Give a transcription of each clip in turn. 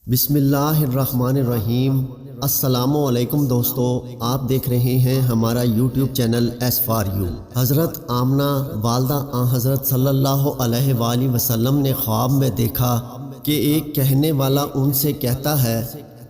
بسم اللہ الرحمن الرحیم۔ السلام علیکم دوستو، آپ دیکھ رہے ہیں ہمارا YouTube channel S for you. حضرت آمنہ والدہ آن حضرت صلی اللہ علیہ وآلہ وسلم نے خواب میں دیکھا کہ ایک کہنے والا ان سے کہتا ہے،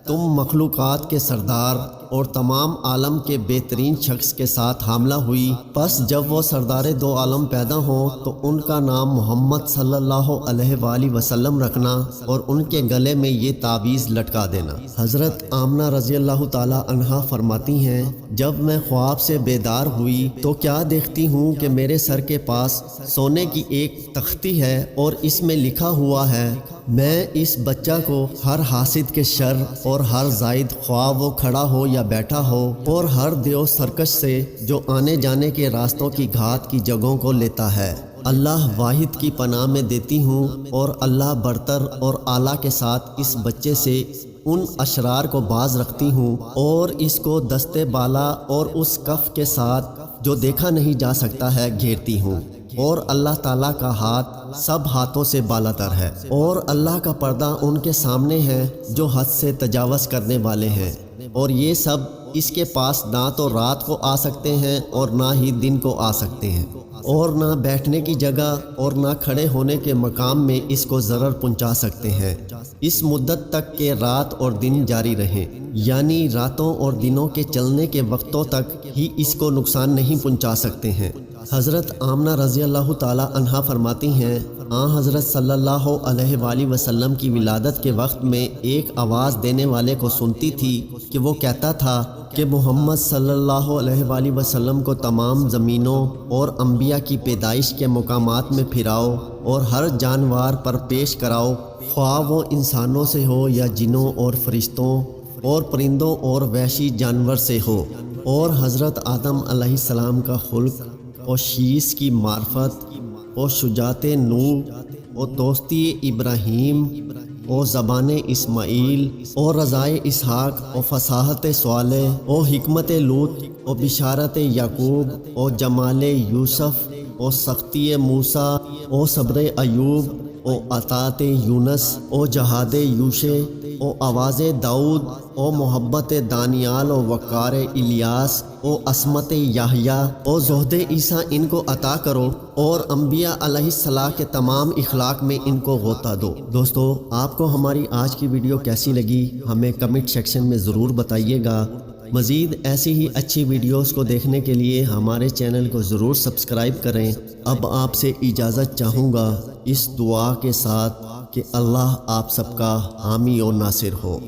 تم مخلوقات کے سردار اور تمام عالم کے بہترین شخص کے ساتھ حاملہ ہوئی، پس جب وہ سردار دو عالم پیدا ہوں تو ان کا نام محمد صلی اللہ علیہ وآلہ وسلم رکھنا اور ان کے گلے میں یہ تعویذ لٹکا دینا۔ حضرت آمنہ رضی اللہ تعالی عنہا فرماتی ہیں، جب میں خواب سے بیدار ہوئی تو کیا دیکھتی ہوں کہ میرے سر کے پاس سونے کی ایک تختی ہے اور اس میں لکھا ہوا ہے، میں اس بچہ کو ہر حاسد کے شر اور ہر زائد خواہ وہ کھڑا ہو یا بیٹھا ہو اور ہر دیو سرکش سے جو آنے جانے کے راستوں کی گھات کی جگہوں کو لیتا ہے، اللہ واحد کی پناہ میں دیتی ہوں اور اللہ برتر اور اعلیٰ کے ساتھ اس بچے سے ان اشرار کو باز رکھتی ہوں اور اس کو دستے بالا اور اس کف کے ساتھ جو دیکھا نہیں جا سکتا ہے گھیرتی ہوں، اور اللہ تعالیٰ کا ہاتھ سب ہاتھوں سے بالا تر ہے اور اللہ کا پردہ ان کے سامنے ہے جو حد سے تجاوز کرنے والے ہیں، اور یہ سب اس کے پاس نہ تو رات کو آ سکتے ہیں اور نہ ہی دن کو آ سکتے ہیں، اور نہ بیٹھنے کی جگہ اور نہ کھڑے ہونے کے مقام میں اس کو ضرر پہنچا سکتے ہیں، اس مدت تک کہ رات اور دن جاری رہیں، یعنی راتوں اور دنوں کے چلنے کے وقتوں تک ہی اس کو نقصان نہیں پہنچا سکتے ہیں۔ حضرت آمنہ رضی اللہ تعالی عنہا فرماتی ہیں، حضرت صلی اللہ علیہ وآلہ وسلم کی ولادت کے وقت میں ایک آواز دینے والے کو سنتی تھی کہ وہ کہتا تھا کہ محمد صلی اللہ علیہ وآلہ وسلم کو تمام زمینوں اور انبیاء کی پیدائش کے مقامات میں پھراؤ اور ہر جانور پر پیش کراؤ، خواہ وہ انسانوں سے ہو یا جنوں اور فرشتوں اور پرندوں اور وحشی جانور سے ہو، اور حضرت آدم علیہ السلام کا خلق اور شیس کی معرفت اور شجاعت نوح اور دوستی ابراہیم اور زبان اسماعیل اور رضائے اسحاق اور فصاحت صالح اور حکمت لوط اور بشارت یعقوب اور جمال یوسف اور سختی موسیٰ اور صبر ایوب اور اطاعت یونس اور جہاد یوشع اور آواز داؤد اور محبت دانیال اور وقار الیاس اور عصمت یحییٰ اور زہد عیسیٰ ان کو عطا کرو، اور انبیاء علیہ السلام کے تمام اخلاق میں ان کو غوطہ دو۔ دوستو، آپ کو ہماری آج کی ویڈیو کیسی لگی ہمیں کمنٹ سیکشن میں ضرور بتائیے گا۔ مزید ایسی ہی اچھی ویڈیوز کو دیکھنے کے لیے ہمارے چینل کو ضرور سبسکرائب کریں۔ اب آپ سے اجازت چاہوں گا اس دعا کے ساتھ کہ اللہ آپ سب کا حامی و ناصر ہو۔